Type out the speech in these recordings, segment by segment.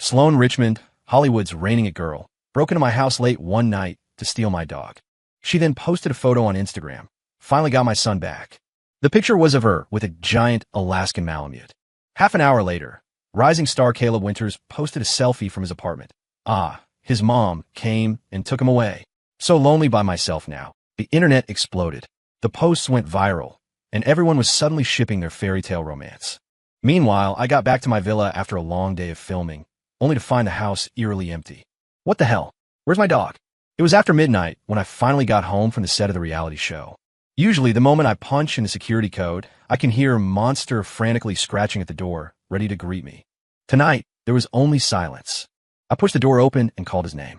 Sloan Richmond, Hollywood's reigning it girl, broke into my house late one night to steal my dog. She then posted a photo on Instagram. Finally got my son back. The picture was of her with a giant Alaskan Malamute. Half an hour later, rising star Caleb Winters posted a selfie from his apartment. His mom came and took him away. So lonely by myself now. The internet exploded. The posts went viral, and everyone was suddenly shipping their fairy tale romance. Meanwhile, I got back to my villa after a long day of filming, only to find the house eerily empty. What the hell? Where's my dog? It was after midnight when I finally got home from the set of the reality show. Usually, the moment I punch in the security code, I can hear Monster frantically scratching at the door, ready to greet me. Tonight, there was only silence. I pushed the door open and called his name.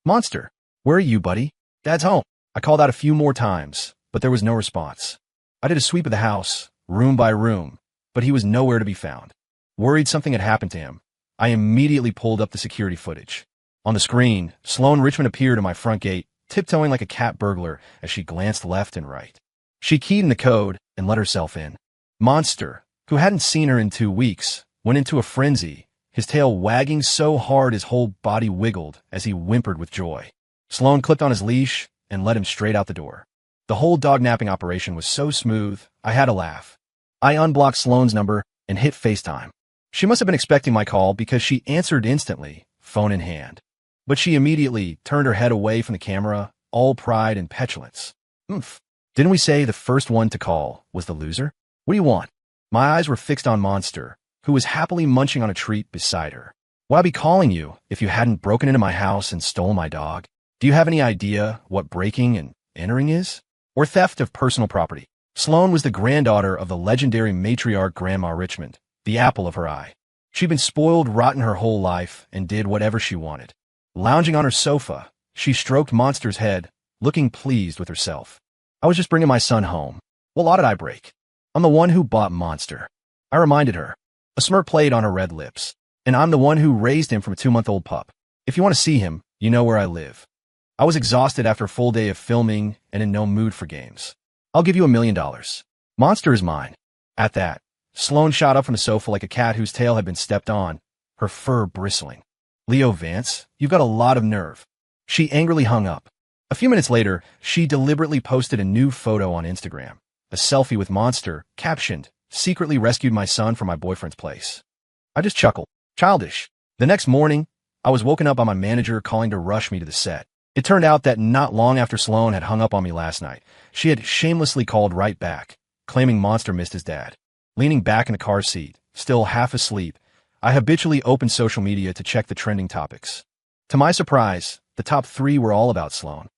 Monster, where are you, buddy? Dad's home. I called out a few more times, but there was no response. I did a sweep of the house, room by room, but he was nowhere to be found. Worried something had happened to him, I immediately pulled up the security footage. On the screen, Sloan Richmond appeared at my front gate, tiptoeing like a cat burglar as she glanced left and right. She keyed in the code and let herself in. Monster, who hadn't seen her in 2 weeks, went into a frenzy, his tail wagging so hard his whole body wiggled as he whimpered with joy. Sloan clipped on his leash and led him straight out the door. The whole dog-napping operation was so smooth, I had to laugh. I unblocked Sloan's number and hit FaceTime. She must have been expecting my call because she answered instantly, phone in hand. But she immediately turned her head away from the camera, all pride and petulance. Didn't we say the first one to call was the loser? What do you want? My eyes were fixed on Monster, who was happily munching on a treat beside her. Would I be calling you if you hadn't broken into my house and stolen my dog? Do you have any idea what breaking and entering is? Or theft of personal property? Sloan was the granddaughter of the legendary matriarch Grandma Richmond, the apple of her eye. She'd been spoiled rotten her whole life and did whatever she wanted. Lounging on her sofa, she stroked Monster's head, looking pleased with herself. I was just bringing my son home. What law did I break? I'm the one who bought Monster. I reminded her. A smirk played on her red lips. And I'm the one who raised him from a 2-month-old pup. If you want to see him, you know where I live. I was exhausted after a full day of filming and in no mood for games. I'll give you $1 million. Monster is mine. At that, Sloan shot up from the sofa like a cat whose tail had been stepped on, her fur bristling. Leo Vance, you've got a lot of nerve. She angrily hung up. A few minutes later, she deliberately posted a new photo on Instagram, a selfie with Monster, captioned, "Secretly rescued my son from my boyfriend's place." I just chuckled. Childish. The next morning, I was woken up by my manager calling to rush me to the set. It turned out that not long after Sloan had hung up on me last night, she had shamelessly called right back, claiming Monster missed his dad. Leaning back in the car seat, still half asleep, I habitually opened social media to check the trending topics. To my surprise, the top 3 were all about Sloan.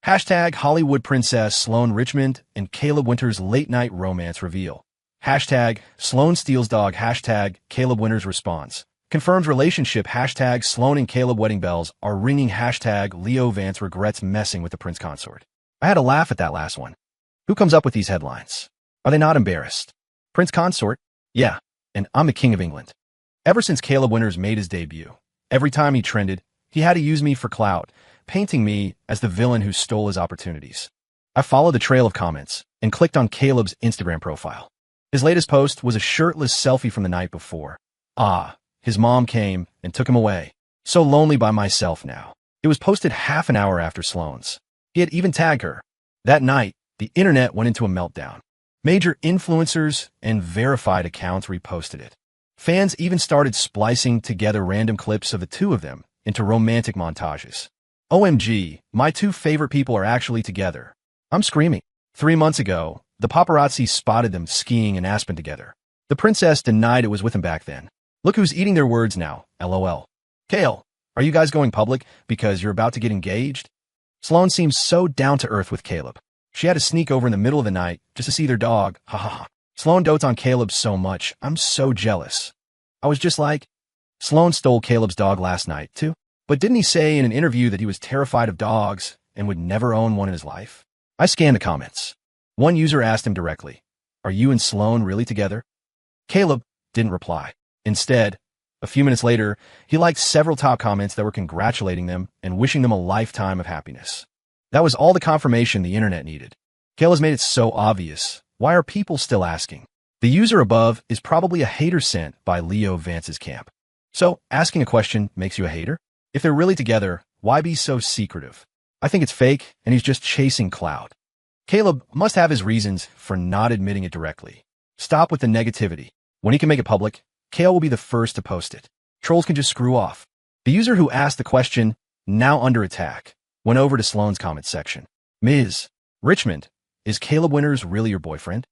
Hashtag Hollywood Princess Sloan Richmond and Caleb Winters late night romance reveal. Hashtag Sloan steals dog. Hashtag Caleb Winters response. Confirms relationship. Hashtag Sloan and Caleb wedding bells are ringing. Hashtag Leo Vance regrets messing with the prince consort. I had to laugh at that last one. Who comes up with these headlines? Are they not embarrassed? Prince consort? Yeah, and I'm the king of England. Ever since Caleb Winters made his debut, every time he trended, he had to use me for clout, painting me as the villain who stole his opportunities. I followed the trail of comments and clicked on Caleb's Instagram profile. His latest post was a shirtless selfie from the night before. His mom came and took him away. So lonely by myself now. It was posted half an hour after Sloan's. He had even tagged her. That night, the internet went into a meltdown. Major influencers and verified accounts reposted it. Fans even started splicing together random clips of the two of them into romantic montages. OMG, my 2 favorite people are actually together. I'm screaming. 3 months ago, the paparazzi spotted them skiing in Aspen together. The princess denied it was with him back then. Look who's eating their words now, LOL. Kale, are you guys going public because you're about to get engaged? Sloan seems so down to earth with Caleb. She had to sneak over in the middle of the night just to see their dog. Ha ha ha. Sloan dotes on Caleb so much. I'm so jealous. I was just like, Sloan stole Caleb's dog last night, too. But didn't he say in an interview that he was terrified of dogs and would never own one in his life? I scanned the comments. One user asked him directly, "Are you and Sloan really together?" Caleb didn't reply. Instead, a few minutes later, he liked several top comments that were congratulating them and wishing them a lifetime of happiness. That was all the confirmation the internet needed. Caleb's made it so obvious. Why are people still asking? The user above is probably a hater sent by Leo Vance's camp. So, asking a question makes you a hater? If they're really together, why be so secretive? I think it's fake, and he's just chasing clout. Caleb must have his reasons for not admitting it directly. Stop with the negativity. When he can make it public, Kale will be the first to post it. Trolls can just screw off. The user who asked the question, now under attack, went over to Sloane's comment section. Ms. Richmond, is Caleb Winters really your boyfriend?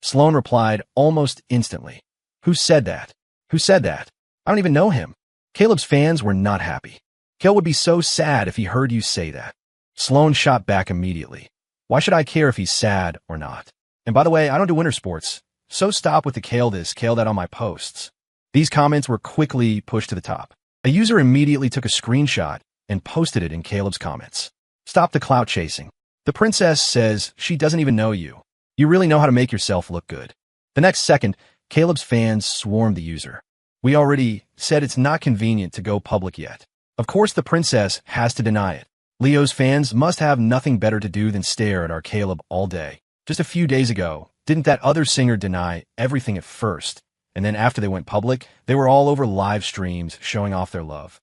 Sloane replied almost instantly. Who said that? Who said that? I don't even know him. Caleb's fans were not happy. Kale would be so sad if he heard you say that. Sloane shot back immediately. Why should I care if he's sad or not? And by the way, I don't do winter sports, so stop with the Kale this, Kale that on my posts. These comments were quickly pushed to the top. A user immediately took a screenshot and posted it in Caleb's comments. Stop the clout chasing. The princess says she doesn't even know you. You really know how to make yourself look good. The next second, Caleb's fans swarmed the user. We already said it's not convenient to go public yet. Of course, the princess has to deny it. Leo's fans must have nothing better to do than stare at our Caleb all day. Just a few days ago, didn't that other singer deny everything at first? And then after they went public, they were all over live streams showing off their love.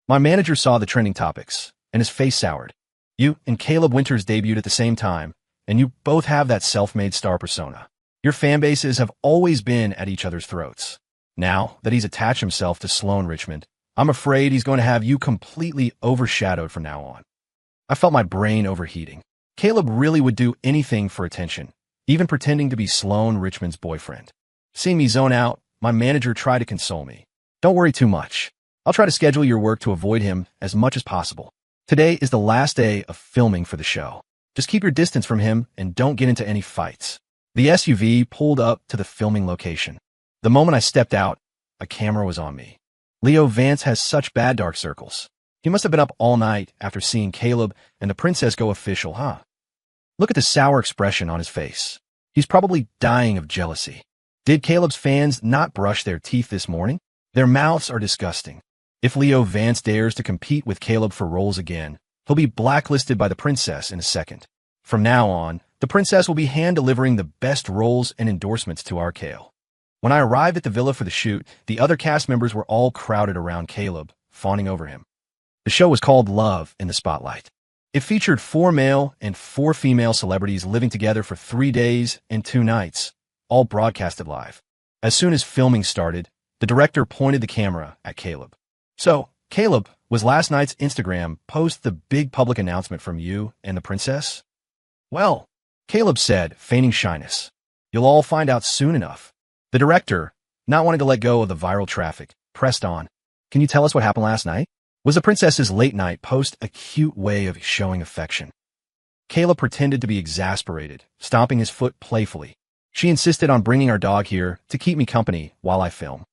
My manager saw the trending topics, and his face soured. You and Caleb Winters debuted at the same time, and you both have that self-made star persona. Your fan bases have always been at each other's throats. Now that he's attached himself to Sloane Richmond, I'm afraid he's going to have you completely overshadowed from now on. I felt my brain overheating. Caleb really would do anything for attention, even pretending to be Sloane Richmond's boyfriend. Seeing me zone out, my manager tried to console me. Don't worry too much. I'll try to schedule your work to avoid him as much as possible. Today is the last day of filming for the show. Just keep your distance from him and don't get into any fights. The SUV pulled up to the filming location. The moment I stepped out, a camera was on me. Leo Vance has such bad dark circles. He must have been up all night after seeing Caleb and the princess go official, huh? Look at the sour expression on his face. He's probably dying of jealousy. Did Caleb's fans not brush their teeth this morning? Their mouths are disgusting. If Leo Vance dares to compete with Caleb for roles again, he'll be blacklisted by the princess in a second. From now on, the princess will be hand-delivering the best roles and endorsements to our Kale. When I arrived at the villa for the shoot, the other cast members were all crowded around Caleb, fawning over him. The show was called Love in the Spotlight. It featured 4 male and 4 female celebrities living together for 3 days and 2 nights, all broadcasted live. As soon as filming started, the director pointed the camera at Caleb. So, Caleb, was last night's Instagram post the big public announcement from you and the princess? Well, Caleb said, feigning shyness. You'll all find out soon enough. The director, not wanting to let go of the viral traffic, pressed on. Can you tell us what happened last night? Was the princess's late night post a cute way of showing affection? Caleb pretended to be exasperated, stomping his foot playfully. She insisted on bringing our dog here to keep me company while I film.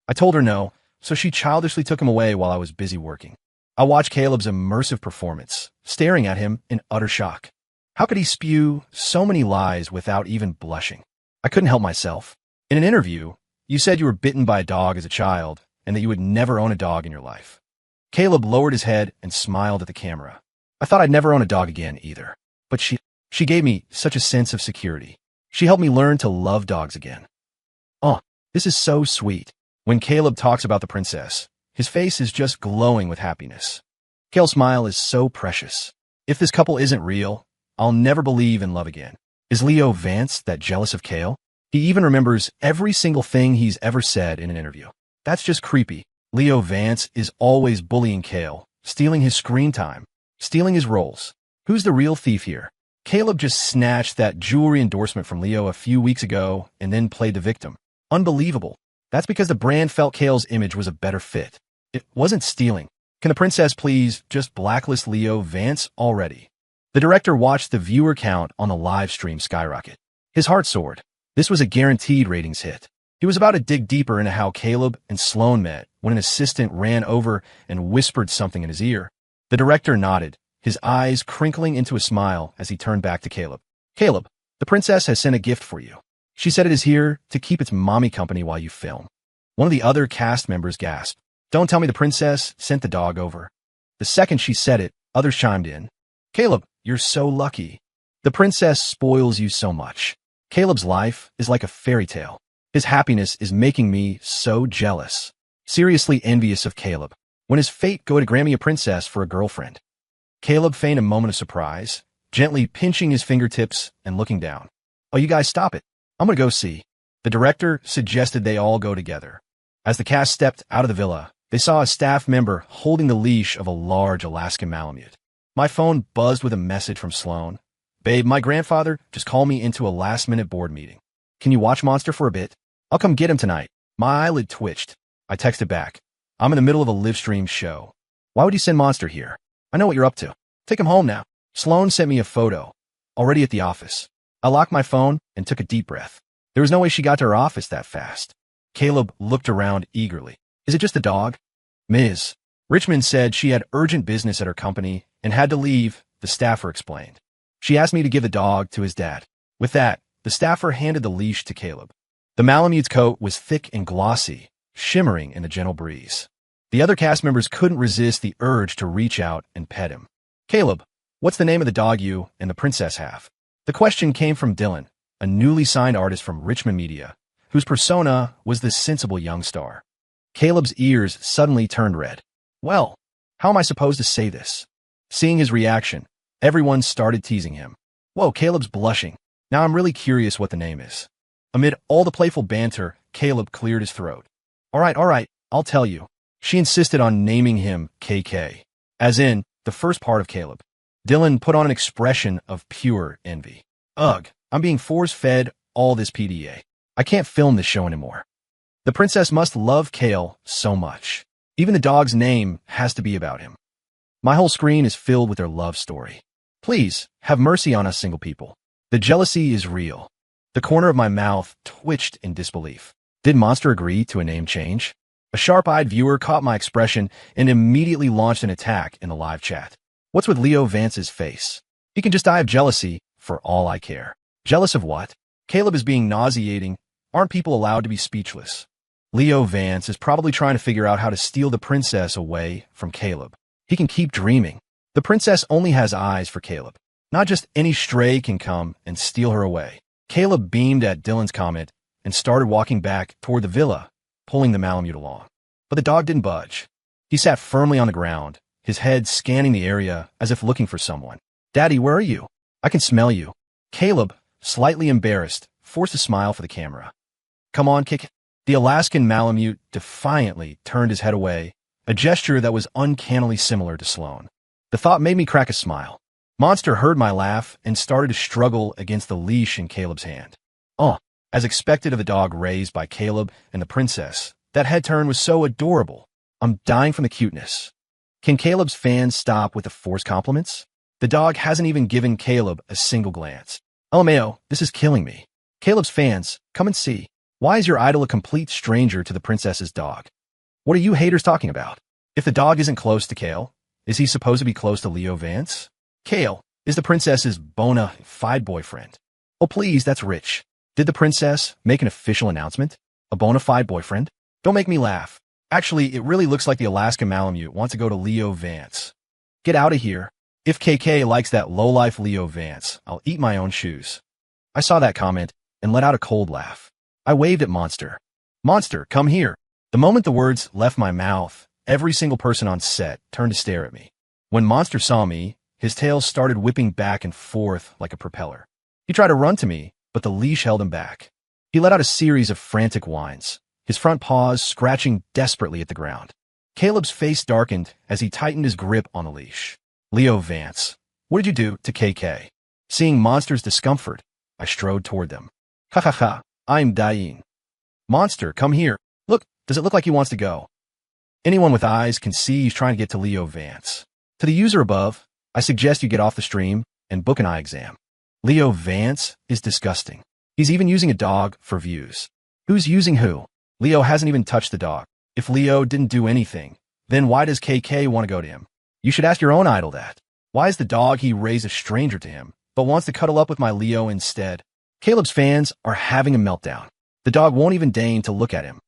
I told her no, so she childishly took him away while I was busy working. I watched Caleb's immersive performance, staring at him in utter shock. How could he spew so many lies without even blushing? I couldn't help myself. In an interview, you said you were bitten by a dog as a child and that you would never own a dog in your life. Caleb lowered his head and smiled at the camera. I thought I'd never own a dog again either. But she gave me such a sense of security. She helped me learn to love dogs again. Oh, this is so sweet. When Caleb talks about the princess, his face is just glowing with happiness. Kale's smile is so precious. If this couple isn't real, I'll never believe in love again. Is Leo Vance that jealous of Kale? He even remembers every single thing he's ever said in an interview. That's just creepy. Leo Vance is always bullying Kale, stealing his screen time, stealing his roles. Who's the real thief here? Caleb just snatched that jewelry endorsement from Leo a few weeks ago and then played the victim. Unbelievable. That's because the brand felt Kale's image was a better fit. It wasn't stealing. Can the princess please just blacklist Leo Vance already? The director watched the viewer count on the live stream skyrocket. His heart soared. This was a guaranteed ratings hit. He was about to dig deeper into how Caleb and Sloane met when an assistant ran over and whispered something in his ear. The director nodded, his eyes crinkling into a smile as he turned back to Caleb. Caleb, the princess has sent a gift for you. She said it is here to keep its mommy company while you film. One of the other cast members gasped. Don't tell me the princess sent the dog over. The second she said it, others chimed in. Caleb, you're so lucky. The princess spoils you so much. Caleb's life is like a fairy tale. His happiness is making me so jealous. seriously envious of Caleb. When his fate go to Grammy a princess for a girlfriend? Caleb feigned a moment of surprise, gently pinching his fingertips and looking down. Oh, you guys stop it. I'm gonna go see. The director suggested they all go together. As the cast stepped out of the villa, they saw a staff member holding the leash of a large Alaskan Malamute. My phone buzzed with a message from Sloan. Babe, my grandfather just called me into a last-minute board meeting. Can you watch Monster for a bit? I'll come get him tonight. My eyelid twitched. I texted back. I'm in the middle of a live stream show. Why would you send Monster here? I know what you're up to. Take him home now. Sloan sent me a photo. Already at the office. I locked my phone and took a deep breath. There was no way she got to her office that fast. Caleb looked around eagerly. Is it just a dog? Ms. Richmond said she had urgent business at her company and had to leave, the staffer explained. She asked me to give the dog to his dad. With that, the staffer handed the leash to Caleb. The Malamute's coat was thick and glossy, shimmering in the gentle breeze. The other cast members couldn't resist the urge to reach out and pet him. Caleb, what's the name of the dog you and the princess have? The question came from Dylan, a newly signed artist from Richmond Media, whose persona was this sensible young star. Caleb's ears suddenly turned red. Well, how am I supposed to say this? Seeing his reaction, everyone started teasing him. Whoa, Caleb's blushing. Now I'm really curious what the name is. Amid all the playful banter, Caleb cleared his throat. All right, I'll tell you. She insisted on naming him KK, as in the first part of Caleb. Dylan put on an expression of pure envy. Ugh, I'm being force-fed all this PDA. I can't film this show anymore. The princess must love Kale so much. Even the dog's name has to be about him. My whole screen is filled with their love story. Please, have mercy on us single people. The jealousy is real. The corner of my mouth twitched in disbelief. Did Monster agree to a name change? A sharp-eyed viewer caught my expression and immediately launched an attack in the live chat. What's with Leo Vance's face? He can just die of jealousy for all I care. Jealous of what? Caleb is being nauseating. Aren't people allowed to be speechless? Leo Vance is probably trying to figure out how to steal the princess away from Caleb. He can keep dreaming. The princess only has eyes for Caleb. Not just any stray can come and steal her away. Caleb beamed at Dylan's comment and started walking back toward the villa, pulling the Malamute along. But the dog didn't budge. He sat firmly on the ground, his head scanning the area as if looking for someone. Daddy, where are you? I can smell you. Caleb, slightly embarrassed, forced a smile for the camera. Come on, kick it. The Alaskan Malamute defiantly turned his head away, a gesture that was uncannily similar to Sloan. The thought made me crack a smile. Monster heard my laugh and started to struggle against the leash in Caleb's hand. As expected of the dog raised by Caleb and the princess, that head turn was so adorable. I'm dying from the cuteness. Can Caleb's fans stop with the forced compliments? The dog hasn't even given Caleb a single glance. LMAO, this is killing me. Caleb's fans, come and see. Why is your idol a complete stranger to the princess's dog? What are you haters talking about? If the dog isn't close to Kale, is he supposed to be close to Leo Vance? Kale is the princess's bona fide boyfriend. Oh please, that's rich. Did the princess make an official announcement? A bona fide boyfriend? Don't make me laugh. Actually, it really looks like the Alaska Malamute wants to go to Leo Vance. Get out of here. If KK likes that lowlife Leo Vance, I'll eat my own shoes. I saw that comment and let out a cold laugh. I waved at Monster. Monster, come here. The moment the words left my mouth, every single person on set turned to stare at me. When Monster saw me, his tail started whipping back and forth like a propeller. He tried to run to me, but the leash held him back. He let out a series of frantic whines, his front paws scratching desperately at the ground. Caleb's face darkened as he tightened his grip on the leash. Leo Vance, what did you do to KK? Seeing Monster's discomfort, I strode toward them. Ha ha ha, I'm dying. Monster, come here. Look, does it look like he wants to go? Anyone with eyes can see he's trying to get to Leo Vance. To the user above, I suggest you get off the stream and book an eye exam. Leo Vance is disgusting. He's even using a dog for views. Who's using who? Leo hasn't even touched the dog. If Leo didn't do anything, then why does KK want to go to him? You should ask your own idol that. Why is the dog he raised a stranger to him, but wants to cuddle up with my Leo instead? Caleb's fans are having a meltdown. The dog won't even deign to look at him.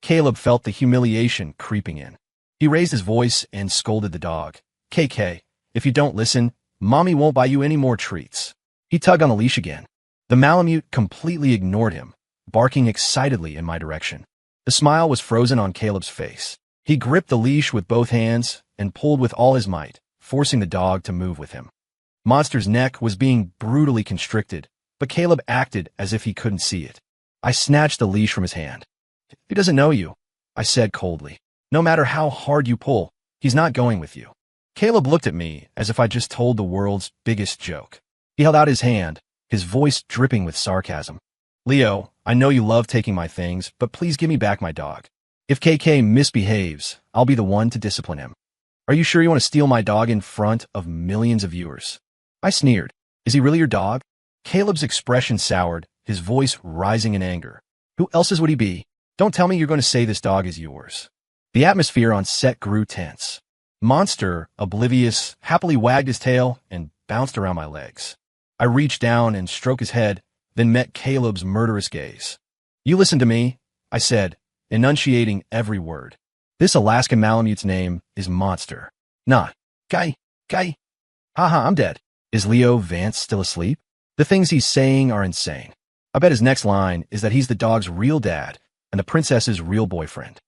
Caleb felt the humiliation creeping in. He raised his voice and scolded the dog. KK, if you don't listen, Mommy won't buy you any more treats. He tugged on the leash again. The Malamute completely ignored him, barking excitedly in my direction. The smile was frozen on Caleb's face. He gripped the leash with both hands and pulled with all his might, forcing the dog to move with him. Monster's neck was being brutally constricted, but Caleb acted as if he couldn't see it. I snatched the leash from his hand. "He doesn't know you," I said coldly. "No matter how hard you pull, he's not going with you." Caleb looked at me as if I just told the world's biggest joke. He held out his hand, his voice dripping with sarcasm. "Leo, I know you love taking my things, but please give me back my dog. If KK misbehaves, I'll be the one to discipline him." "Are you sure you want to steal my dog in front of millions of viewers?" I sneered. "Is he really your dog?" Caleb's expression soured, his voice rising in anger. "Who else's would he be? Don't tell me you're going to say this dog is yours." The atmosphere on set grew tense. Monster, oblivious, happily wagged his tail and bounced around my legs. I reached down and stroked his head, then met Caleb's murderous gaze. "You listen to me," I said, enunciating every word. "This Alaskan Malamute's name is Monster. Not Guy. Haha, I'm dead. Is Leo Vance still asleep? The things he's saying are insane. I bet his next line is that he's the dog's real dad and the princess's real boyfriend."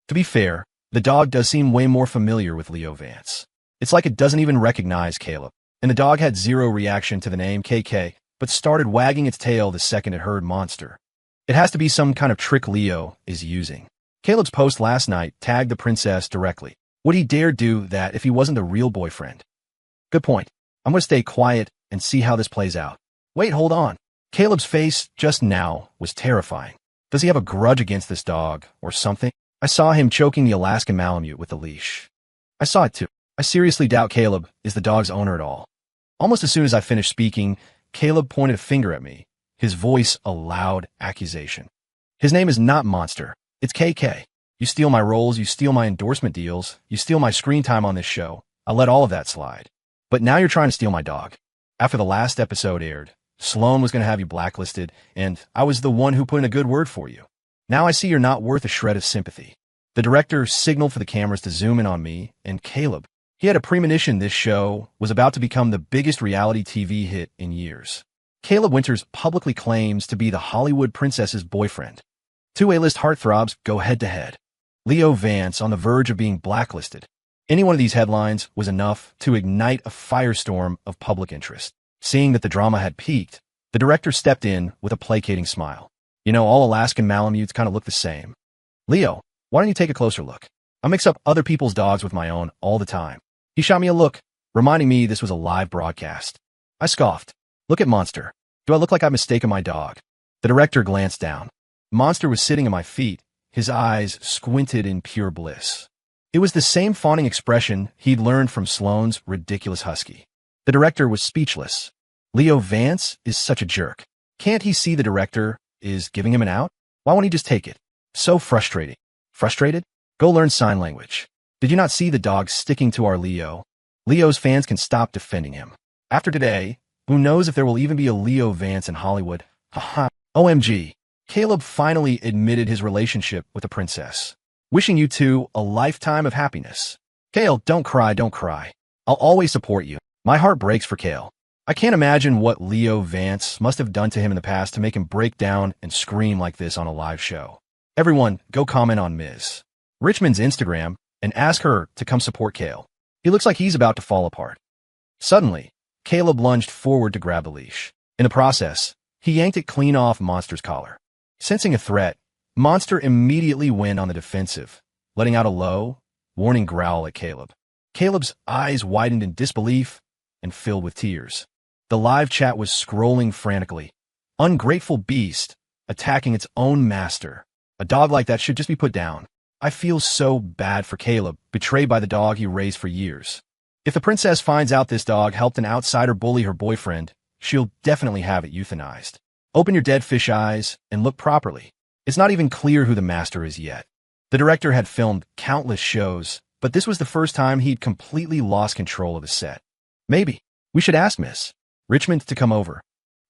To be fair, the dog does seem way more familiar with Leo Vance. It's like it doesn't even recognize Caleb, and the dog had zero reaction to the name KK, but started wagging its tail the second it heard Monster. It has to be some kind of trick Leo is using. Caleb's post last night tagged the princess directly. Would he dare do that if he wasn't the real boyfriend? Good point. I'm going to stay quiet and see how this plays out. Wait, hold on. Caleb's face just now was terrifying. Does he have a grudge against this dog or something? I saw him choking the Alaskan Malamute with the leash. I saw it too. I seriously doubt Caleb is the dog's owner at all. Almost as soon as I finished speaking, Caleb pointed a finger at me, his voice a loud accusation. "His name is not Monster. It's KK. You steal my roles, you steal my endorsement deals, you steal my screen time on this show. I'll let all of that slide. But now you're trying to steal my dog. After the last episode aired, Sloan was going to have you blacklisted, and I was the one who put in a good word for you. Now I see you're not worth a shred of sympathy." The director signaled for the cameras to zoom in on me and Caleb. He had a premonition this show was about to become the biggest reality TV hit in years. Caleb Winters publicly claims to be the Hollywood princess's boyfriend. Two A-list heartthrobs go head-to-head. Leo Vance on the verge of being blacklisted. Any one of these headlines was enough to ignite a firestorm of public interest. Seeing that the drama had peaked, the director stepped in with a placating smile. "You know, all Alaskan Malamutes kind of look the same. Leo, why don't you take a closer look? I mix up other people's dogs with my own all the time." He shot me a look, reminding me this was a live broadcast. I scoffed. "Look at Monster. Do I look like I've mistaken my dog?" The director glanced down. Monster was sitting at my feet, his eyes squinted in pure bliss. It was the same fawning expression he'd learned from Sloane's ridiculous husky. The director was speechless. Leo Vance is such a jerk. Can't he see the director is giving him an out? Why won't he just take it? So frustrating. Frustrated? Go learn sign language. Did you not see the dog sticking to our Leo? Leo's fans can stop defending him. After today, who knows if there will even be a Leo Vance in Hollywood? Haha. OMG. Caleb finally admitted his relationship with the princess. "Wishing you two a lifetime of happiness." "Kale, don't cry, don't cry. I'll always support you." My heart breaks for Kale. I can't imagine what Leo Vance must have done to him in the past to make him break down and scream like this on a live show. Everyone, go comment on Ms. Richmond's Instagram and ask her to come support Kale. He looks like he's about to fall apart. Suddenly, Caleb lunged forward to grab the leash. In the process, he yanked it clean off Monster's collar. Sensing a threat, Monster immediately went on the defensive, letting out a low, warning growl at Caleb. Caleb's eyes widened in disbelief and filled with tears. The live chat was scrolling frantically. Ungrateful beast, attacking its own master. A dog like that should just be put down. I feel so bad for Caleb, betrayed by the dog he raised for years. If the princess finds out this dog helped an outsider bully her boyfriend, she'll definitely have it euthanized. Open your dead fish eyes and look properly. It's not even clear who the master is yet. The director had filmed countless shows, but this was the first time he'd completely lost control of the set. Maybe we should ask Miss Richmond to come over.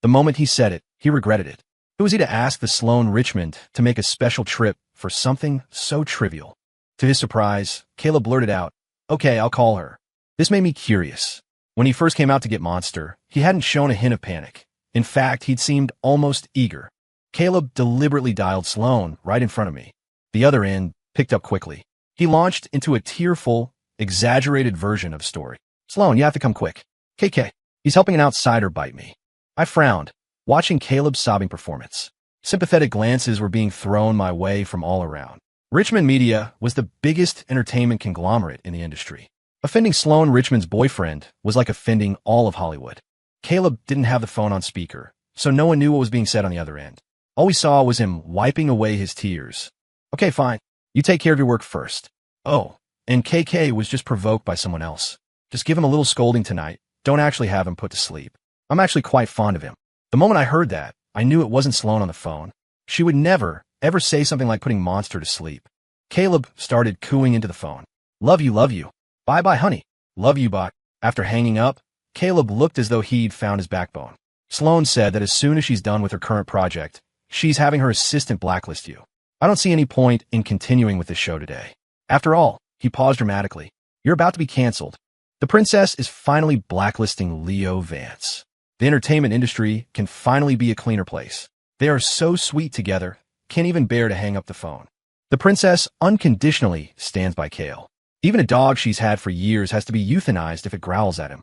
The moment he said it, he regretted it. Who was he to ask the Sloan Richmond to make a special trip for something so trivial? To his surprise, Caleb blurted out, "Okay, I'll call her." This made me curious. When he first came out to get Monster, he hadn't shown a hint of panic. In fact, he'd seemed almost eager. Caleb deliberately dialed Sloan right in front of me. The other end picked up quickly. He launched into a tearful, exaggerated version of the story. Sloan, you have to come quick. KK, he's helping an outsider bite me. I frowned, watching Caleb's sobbing performance. Sympathetic glances were being thrown my way from all around. Richmond Media was the biggest entertainment conglomerate in the industry. Offending Sloan Richmond's boyfriend was like offending all of Hollywood. Caleb didn't have the phone on speaker, so no one knew what was being said on the other end. All we saw was him wiping away his tears. Okay, fine. You take care of your work first. Oh, and KK was just provoked by someone else. Just give him a little scolding tonight. Don't actually have him put to sleep. I'm actually quite fond of him. The moment I heard that, I knew it wasn't Sloan on the phone. She would never, ever say something like putting Monster to sleep. Caleb started cooing into the phone. Love you, love you. Bye-bye, honey. Love you, bye. After hanging up, Caleb looked as though he'd found his backbone. Sloan said that as soon as she's done with her current project, she's having her assistant blacklist you. I don't see any point in continuing with this show today. After all, he paused dramatically. You're about to be canceled. The princess is finally blacklisting Leo Vance. The entertainment industry can finally be a cleaner place. They are so sweet together, can't even bear to hang up the phone. The princess unconditionally stands by Cale. Even a dog she's had for years has to be euthanized if it growls at him.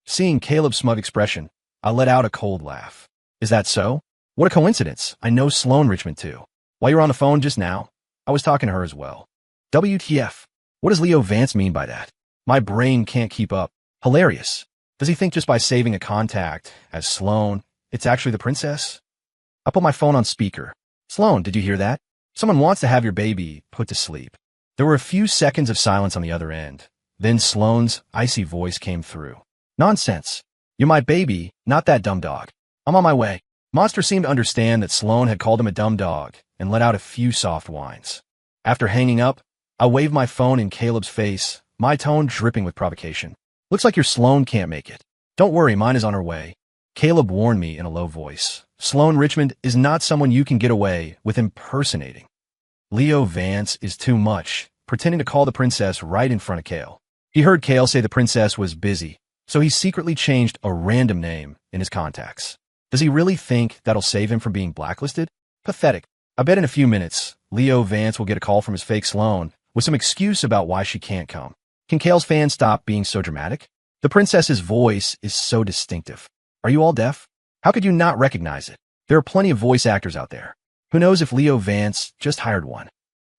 Seeing Caleb's smug expression, I let out a cold laugh. Is that so? What a coincidence. I know Sloan Richmond too. While you were on the phone just now, I was talking to her as well. WTF? What does Leo Vance mean by that? My brain can't keep up. Hilarious. Does he think just by saving a contact as Sloan, it's actually the princess? I put my phone on speaker. Sloan, did you hear that? Someone wants to have your baby put to sleep. There were a few seconds of silence on the other end. Then Sloan's icy voice came through. Nonsense. You're my baby, not that dumb dog. I'm on my way. Monster seemed to understand that Sloan had called him a dumb dog and let out a few soft whines. After hanging up, I waved my phone in Caleb's face, my tone dripping with provocation. Looks like your Sloan can't make it. Don't worry, mine is on her way. Caleb warned me in a low voice. Sloan Richmond is not someone you can get away with impersonating. Leo Vance is too much, pretending to call the princess right in front of Cale. He heard Cale say the princess was busy, so he secretly changed a random name in his contacts. Does he really think that'll save him from being blacklisted? Pathetic. I bet in a few minutes, Leo Vance will get a call from his fake Sloan with some excuse about why she can't come. Can Cale's fans stop being so dramatic? The princess's voice is so distinctive. Are you all deaf? How could you not recognize it? There are plenty of voice actors out there. Who knows if Leo Vance just hired one?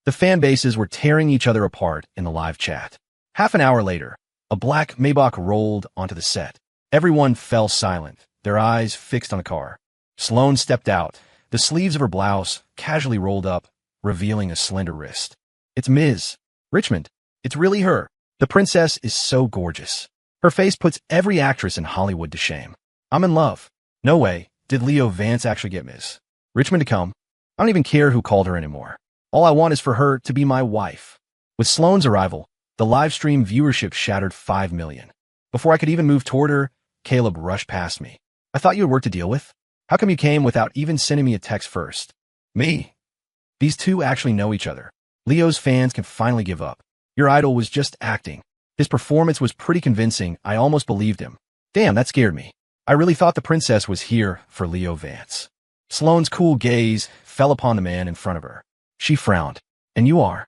The fan bases were tearing each other apart in the live chat. Half an hour later, a black Maybach rolled onto the set. Everyone fell silent, their eyes fixed on the car. Sloan stepped out, the sleeves of her blouse casually rolled up, revealing a slender wrist. It's Ms. Richmond. It's really her. The princess is so gorgeous. Her face puts every actress in Hollywood to shame. I'm in love. No way did Leo Vance actually get Ms. Richmond to come. I don't even care who called her anymore. All I want is for her to be my wife. With Sloan's arrival, the live stream viewership shattered 5 million. Before I could even move toward her, Caleb rushed past me. I thought you had work to deal with. How come you came without even sending me a text first? Me. These two actually know each other. Leo's fans can finally give up. Your idol was just acting. His performance was pretty convincing. I almost believed him. Damn, that scared me. I really thought the princess was here for Leo Vance. Sloan's cool gaze fell upon the man in front of her. She frowned. And you are?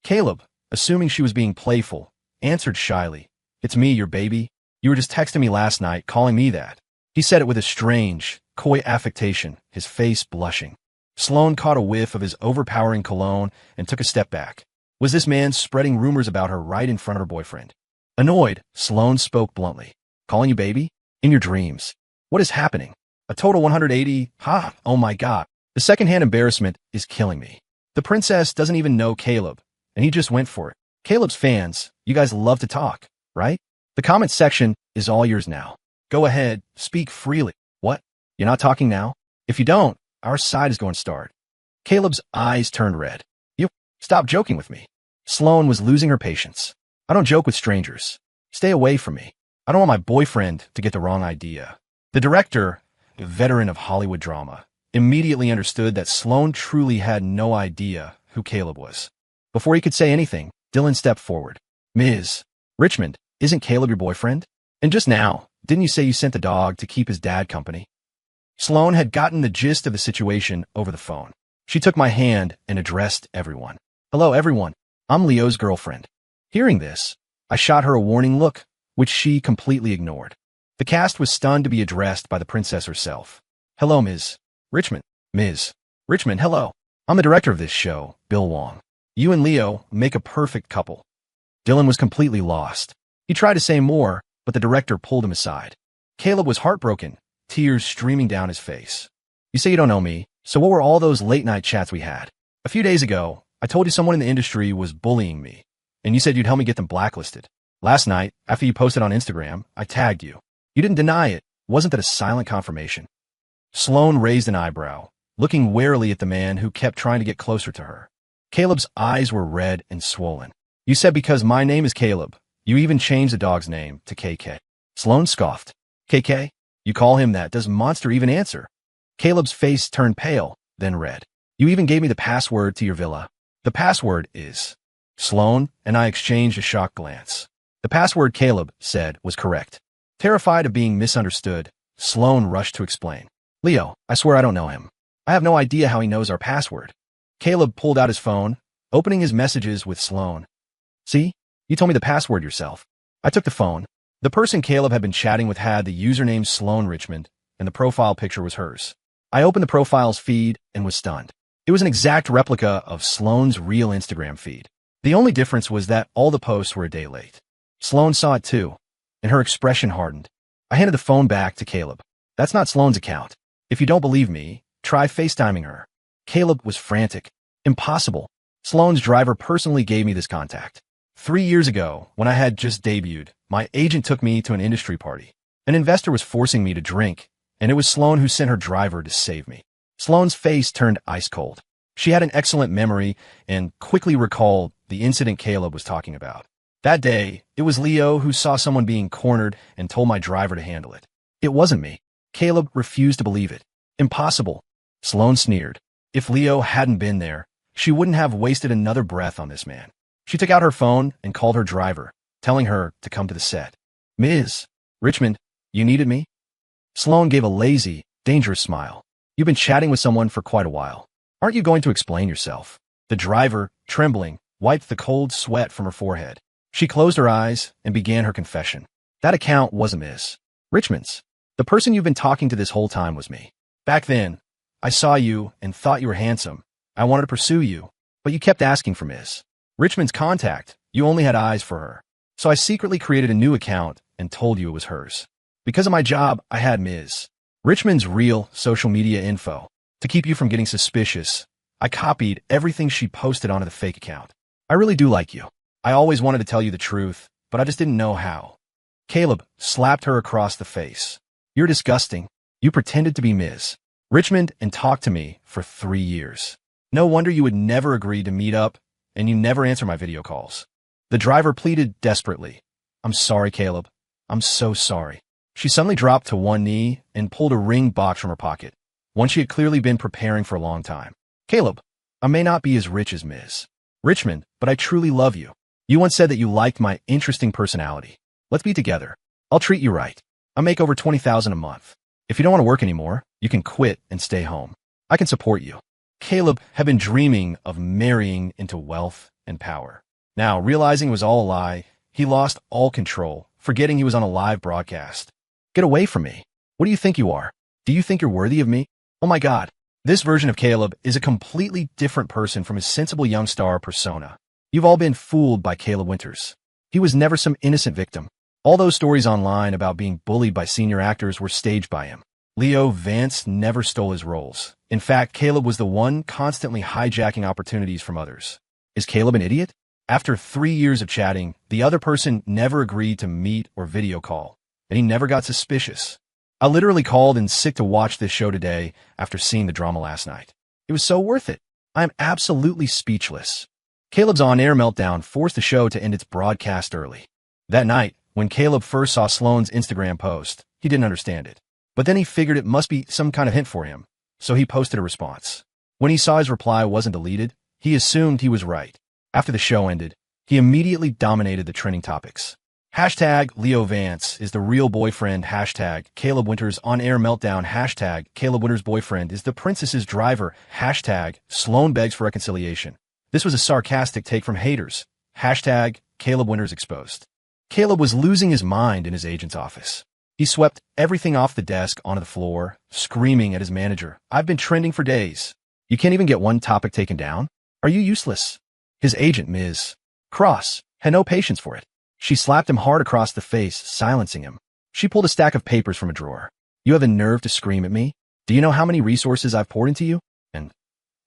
Caleb, assuming she was being playful, answered shyly. It's me, your baby. You were just texting me last night, calling me that. He said it with a strange, coy affectation, his face blushing. Sloan caught a whiff of his overpowering cologne and took a step back. Was this man spreading rumors about her right in front of her boyfriend? Annoyed, Sloan spoke bluntly. Calling you baby? In your dreams. What is happening? A total 180? Ha! Oh my god. The secondhand embarrassment is killing me. The princess doesn't even know Caleb, and he just went for it. Caleb's fans, you guys love to talk, right? The comment section is all yours now. Go ahead, speak freely. What? You're not talking now? If you don't, our side is going to start. Caleb's eyes turned red. You stop joking with me. Sloan was losing her patience. I don't joke with strangers. Stay away from me. I don't want my boyfriend to get the wrong idea. The director, a veteran of Hollywood drama, immediately understood that Sloan truly had no idea who Caleb was. Before he could say anything, Dylan stepped forward. Ms. Richmond, isn't Caleb your boyfriend? And just now, didn't you say you sent the dog to keep his dad company? Sloan had gotten the gist of the situation over the phone. She took my hand and addressed everyone. Hello everyone, I'm Leo's girlfriend. Hearing this, I shot her a warning look, which she completely ignored. The cast was stunned to be addressed by the princess herself. Hello, Ms. Richmond. Ms. Richmond, hello. I'm the director of this show, Bill Wong. You and Leo make a perfect couple. Dylan was completely lost. He tried to say more, but the director pulled him aside. Caleb was heartbroken, tears streaming down his face. You say you don't know me, so what were all those late-night chats we had? A few days ago, I told you someone in the industry was bullying me, and you said you'd help me get them blacklisted. Last night, after you posted on Instagram, I tagged you. You didn't deny it. Wasn't that a silent confirmation? Sloane raised an eyebrow, looking warily at the man who kept trying to get closer to her. Caleb's eyes were red and swollen. You said because my name is Caleb, you even changed the dog's name to KK. Sloane scoffed. KK? You call him that? Does Monster even answer? Caleb's face turned pale, then red. You even gave me the password to your villa. The password is... Sloane and I exchanged a shocked glance. The password Caleb said was correct. Terrified of being misunderstood, Sloane rushed to explain. Leo, I swear I don't know him. I have no idea how he knows our password. Caleb pulled out his phone, opening his messages with Sloane. See? You told me the password yourself. I took the phone. The person Caleb had been chatting with had the username Sloane Richmond, and the profile picture was hers. I opened the profile's feed and was stunned. It was an exact replica of Sloane's real Instagram feed. The only difference was that all the posts were a day late. Sloane saw it too, and her expression hardened. I handed the phone back to Caleb. That's not Sloane's account. If you don't believe me, try FaceTiming her. Caleb was frantic. Impossible. Sloane's driver personally gave me this contact. 3 years ago, when I had just debuted, my agent took me to an industry party. An investor was forcing me to drink, and it was Sloane who sent her driver to save me. Sloane's face turned ice cold. She had an excellent memory and quickly recalled the incident Caleb was talking about. That day, it was Leo who saw someone being cornered and told my driver to handle it. It wasn't me. Caleb refused to believe it. Impossible. Sloane sneered. If Leo hadn't been there, she wouldn't have wasted another breath on this man. She took out her phone and called her driver, telling her to come to the set. Ms. Richmond, you needed me? Sloane gave a lazy, dangerous smile. You've been chatting with someone for quite a while. Aren't you going to explain yourself? The driver, trembling, wiped the cold sweat from her forehead. She closed her eyes and began her confession. That account wasn't Ms. Richmond's. The person you've been talking to this whole time was me. Back then, I saw you and thought you were handsome. I wanted to pursue you, but you kept asking for Ms. Richmond's contact. You only had eyes for her. So I secretly created a new account and told you it was hers. Because of my job, I had Ms. Richmond's real social media info. To keep you from getting suspicious, I copied everything she posted onto the fake account. I really do like you. I always wanted to tell you the truth, but I just didn't know how. Caleb slapped her across the face. You're disgusting. You pretended to be Ms. Richmond and talked to me for 3 years. No wonder you would never agree to meet up, and you never answer my video calls. The driver pleaded desperately. I'm sorry, Caleb. I'm so sorry. She suddenly dropped to one knee and pulled a ring box from her pocket, one she had clearly been preparing for a long time. Caleb, I may not be as rich as Ms. Richmond, but I truly love you. You once said that you liked my interesting personality. Let's be together. I'll treat you right. I make over $20,000 a month. If you don't want to work anymore, you can quit and stay home. I can support you. Caleb had been dreaming of marrying into wealth and power. Now, realizing it was all a lie, he lost all control, forgetting he was on a live broadcast. Get away from me. What do you think you are? Do you think you're worthy of me? Oh my God. This version of Caleb is a completely different person from his sensible young star persona. You've all been fooled by Caleb Winters. He was never some innocent victim. All those stories online about being bullied by senior actors were staged by him. Leo Vance never stole his roles. In fact, Caleb was the one constantly hijacking opportunities from others. Is Caleb an idiot? After 3 years of chatting, the other person never agreed to meet or video call, and he never got suspicious. I literally called in sick to watch this show today after seeing the drama last night. It was so worth it. I am absolutely speechless. Caleb's on-air meltdown forced the show to end its broadcast early. That night, when Caleb first saw Sloane's Instagram post, he didn't understand it. But then he figured it must be some kind of hint for him, so he posted a response. When he saw his reply wasn't deleted, he assumed he was right. After the show ended, he immediately dominated the trending topics. Hashtag Leo Vance is the real boyfriend. Hashtag Caleb Winters on-air meltdown. Hashtag Caleb Winters boyfriend is the princess's driver. Hashtag Sloane begs for reconciliation. This was a sarcastic take from haters. Hashtag Caleb Winters exposed. Caleb was losing his mind in his agent's office. He swept everything off the desk onto the floor, screaming at his manager, "I've been trending for days. You can't even get one topic taken down? Are you useless?" His agent, Ms. Cross, had no patience for it. She slapped him hard across the face, silencing him. She pulled a stack of papers from a drawer. "You have the nerve to scream at me? Do you know how many resources I've poured into you? And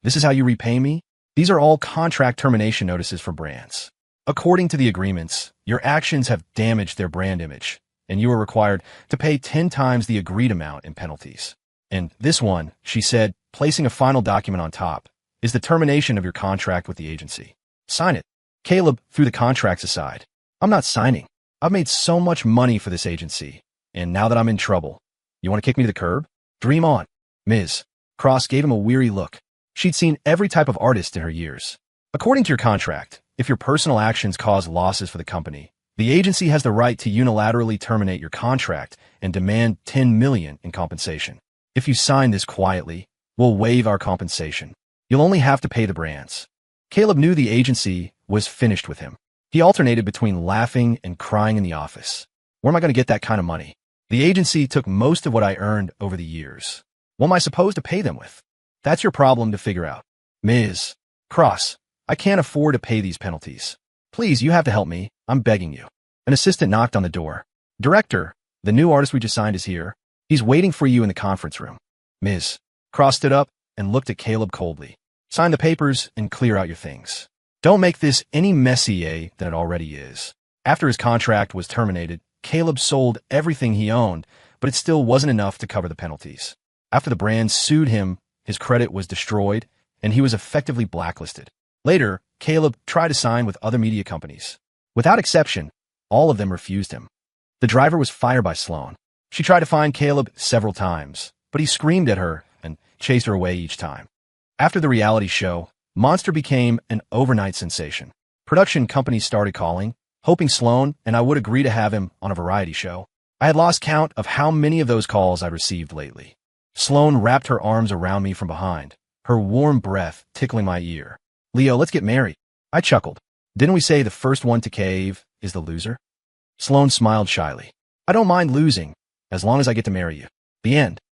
this is how you repay me?" These are all contract termination notices for brands. According to the agreements, your actions have damaged their brand image, and you are required to pay 10 times the agreed amount in penalties. And this one, she said, placing a final document on top, is the termination of your contract with the agency. Sign it. Caleb threw the contracts aside. "I'm not signing. I've made so much money for this agency, and now that I'm in trouble, you want to kick me to the curb? Dream on." Ms. Cross gave him a weary look. She'd seen every type of artist in her years. According to your contract, if your personal actions cause losses for the company, the agency has the right to unilaterally terminate your contract and demand $10 million in compensation. If you sign this quietly, we'll waive our compensation. You'll only have to pay the brands. Caleb knew the agency was finished with him. He alternated between laughing and crying in the office. Where am I going to get that kind of money? The agency took most of what I earned over the years. What am I supposed to pay them with? That's your problem to figure out. Ms. Cross, I can't afford to pay these penalties. Please, you have to help me. I'm begging you. An assistant knocked on the door. "Director, the new artist we just signed is here. He's waiting for you in the conference room." Ms. Cross stood up and looked at Caleb coldly. "Sign the papers and clear out your things. Don't make this any messier than it already is." After his contract was terminated, Caleb sold everything he owned, but it still wasn't enough to cover the penalties. After the brand sued him, his credit was destroyed, and he was effectively blacklisted. Later, Caleb tried to sign with other media companies. Without exception, all of them refused him. The driver was fired by Sloan. She tried to find Caleb several times, but he screamed at her and chased her away each time. After the reality show, Monster became an overnight sensation. Production companies started calling, hoping Sloan and I would agree to have him on a variety show. I had lost count of how many of those calls I received lately. Sloan wrapped her arms around me from behind, her warm breath tickling my ear. "Leo, let's get married." I chuckled. "Didn't we say the first one to cave is the loser?" Sloan smiled shyly. "I don't mind losing, as long as I get to marry you." The end.